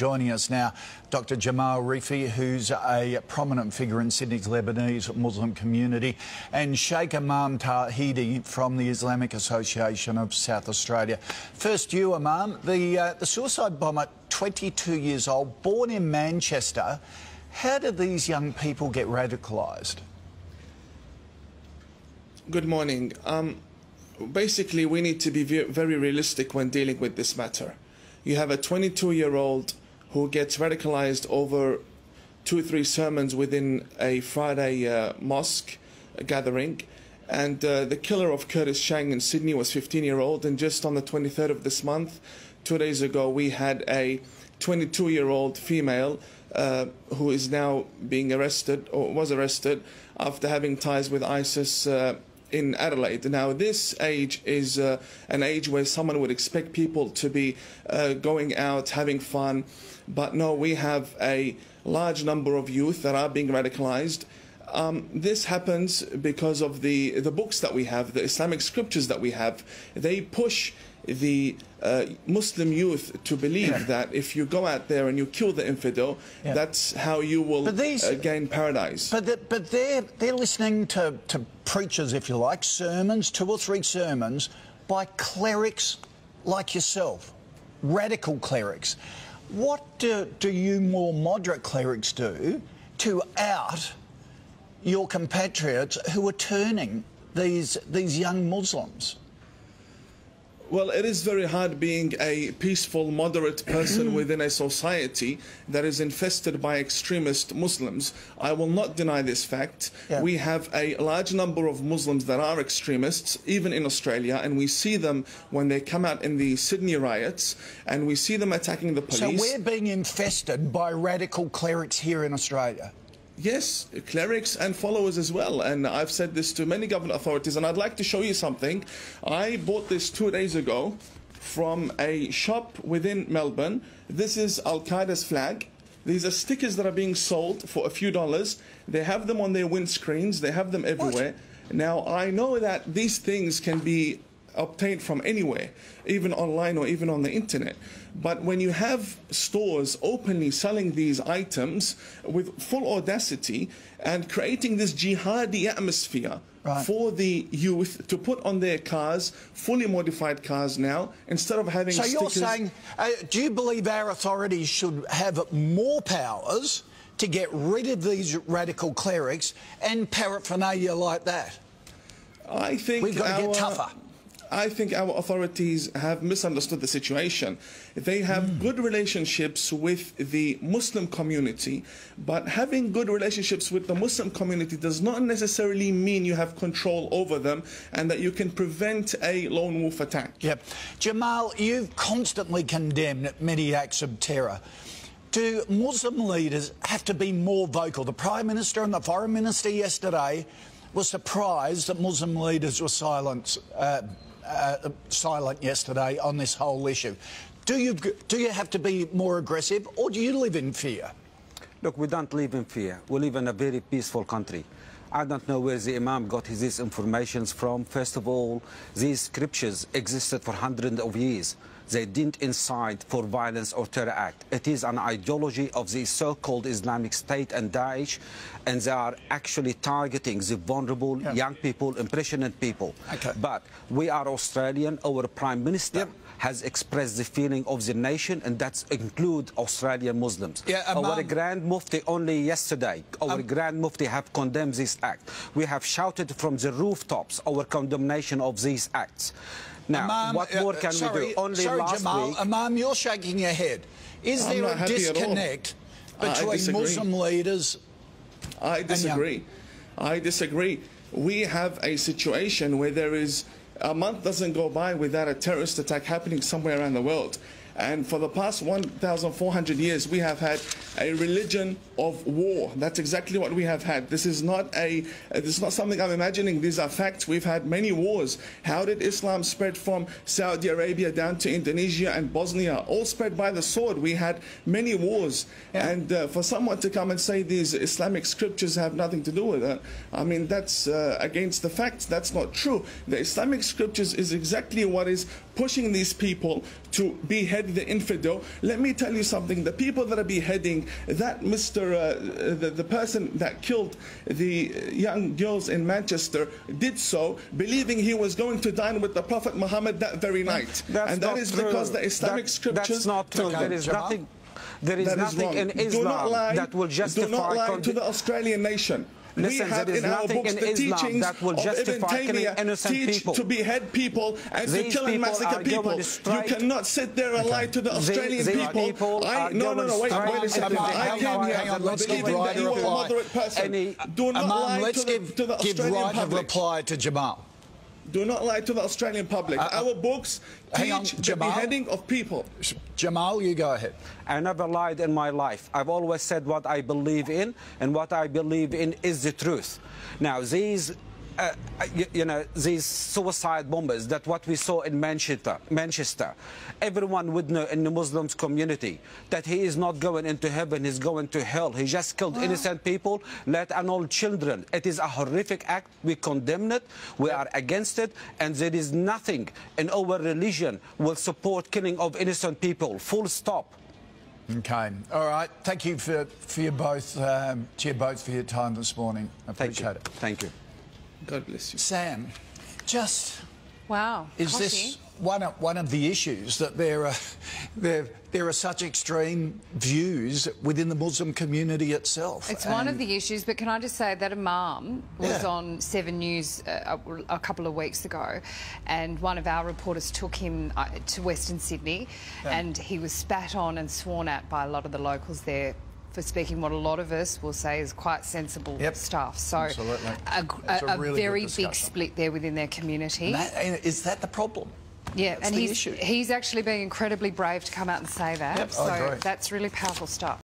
Joining us now, Dr. Jamal Rifi, who's a prominent figure in Sydney's Lebanese Muslim community, and Sheikh Imam Tawhidi from the Islamic Association of South Australia. First, you, Imam, the suicide bomber, 22 years old, born in Manchester. How did these young people get radicalised? Good morning. Basically, we need to be very realistic when dealing with this matter. You have a 22-year-old who gets radicalized over 2 or 3 sermons within a Friday mosque gathering. And the killer of Curtis Chang in Sydney was 15-year-old. And just on the 23rd of this month, 2 days ago, we had a 22-year-old female who is now being arrested, or was arrested, after having ties with ISIS in Adelaide. Now, this age is an age where someone would expect people to be going out, having fun. But no, we have a large number of youth that are being radicalized. This happens because of the books that we have, the Islamic scriptures that we have. They push the Muslim youth to believe that if you go out there and you kill the infidel, that's how you will gain paradise. But they're listening to preachers, if you like, sermons, 2 or 3 sermons by clerics like yourself, radical clerics. What do you more moderate clerics do to out your compatriots who are turning these young Muslims? Well, it is very hard being a peaceful, moderate person within a society that is infested by extremist Muslims. I will not deny this fact. We have a large number of Muslims that are extremists, even in Australia, and we see them when they come out in the Sydney riots, and we see them attacking the police. So we're being infested by radical clerics here in Australia? Yes, clerics and followers as well. And I've said this to many government authorities, and I'd like to show you something. I bought this 2 days ago from a shop within Melbourne. This is Al-Qaeda's flag. These are stickers that are being sold for a few dollars. They have them on their windscreens. They have them everywhere. Now, I know that these things can be obtained from anywhere, even online or even on the internet. But when you have stores openly selling these items with full audacity and creating this jihadi atmosphere for the youth to put on their cars, fully modified cars now, instead of having stickers... So you're saying, do you believe our authorities should have more powers to get rid of these radical clerics and paraphernalia like that? I think we've got to get tougher. I think our authorities have misunderstood the situation. They have good relationships with the Muslim community, but having good relationships with the Muslim community does not necessarily mean you have control over them and that you can prevent a lone wolf attack. Yep. Jamal, you've constantly condemned many acts of terror. Do Muslim leaders have to be more vocal? The Prime Minister and the Foreign Minister yesterday were surprised that Muslim leaders were silent yesterday on this whole issue. Do you have to be more aggressive, or do you live in fear? Look, we don't live in fear. We live in a very peaceful country. I don't know where the Imam got his information from. First of all, these scriptures existed for hundreds of years. They didn't incite for violence or terror act. It is an ideology of the so-called Islamic State and Daesh, and they are actually targeting the vulnerable young people, impressionable people. But we are Australian. Our Prime Minister has expressed the feeling of the nation, and that includes Australian Muslims. Our Grand Mufti only yesterday, Grand Mufti have condemned this act. We have shouted from the rooftops our condemnation of these acts. Now, Imam, what more can we do? Only last Jamal, week... Imam, you're shaking your head. Is there a disconnect between Muslim leaders? I disagree. I disagree. We have a situation where there is... A month doesn't go by without a terrorist attack happening somewhere around the world. And for the past 1,400 years, we have had a religion of war. That's exactly what we have had. This is not something I'm imagining. These are facts. We've had many wars. How did Islam spread from Saudi Arabia down to Indonesia and Bosnia? All spread by the sword. We had many wars. And for someone to come and say these Islamic scriptures have nothing to do with it, I mean, that's against the facts. That's not true. The Islamic scriptures is exactly what is pushing these people to behead behead the infidel. Let me tell you something. The people that are beheading that the person that killed the young girls in Manchester did so believing he was going to dine with the Prophet Muhammad that very night. That's and that not is true. because the Islamic scriptures... That's not true. Okay, There is Jamal? nothing... There is nothing in Islam that will justify... Do not lie to the Australian nation. Listen, we have there is in our nothing books in the Islam teachings that will of Ibn justify killing Taymiyyah innocent teach people. to behead people and to These kill and people massacre are people. going You straight. cannot sit there and lie to the Australian These people. people are No, wait a second. I came here hang on, let's give believing right that you a are a reply. moderate person. Do not Imam, lie let's to the give Australian right a public. reply to Jamal. Do not lie to the Australian public. Our books hang on, teach the Jamal? beheading of people. Jamal, you go ahead. I never lied in my life. I've always said what I believe in, and what I believe in is the truth. Now, these these suicide bombers, that what we saw in Manchester, everyone would know in the Muslim community that he is not going into heaven, he's going to hell. He just killed innocent people, let alone children. It is a horrific act. We condemn it. We are against it. And there is nothing in our religion will support killing of innocent people. Full stop. Okay. All right. Thank you for you both, to you both for your time this morning. I appreciate it. Thank you. God bless you. Sam, just... Wow. Is this one of the issues, that there are such extreme views within the Muslim community itself? It's one of the issues, but can I just say that Imam was Yeah. on 7 News a couple of weeks ago, and one of our reporters took him to Western Sydney, and he was spat on and sworn at by a lot of the locals there for speaking what a lot of us will say is quite sensible stuff. So Absolutely. a really very good discussion. big split there within their community. And is that the problem? Yeah, That's and the issue. he's actually being incredibly brave to come out and say that. Yep, I so agree. that's really powerful stuff.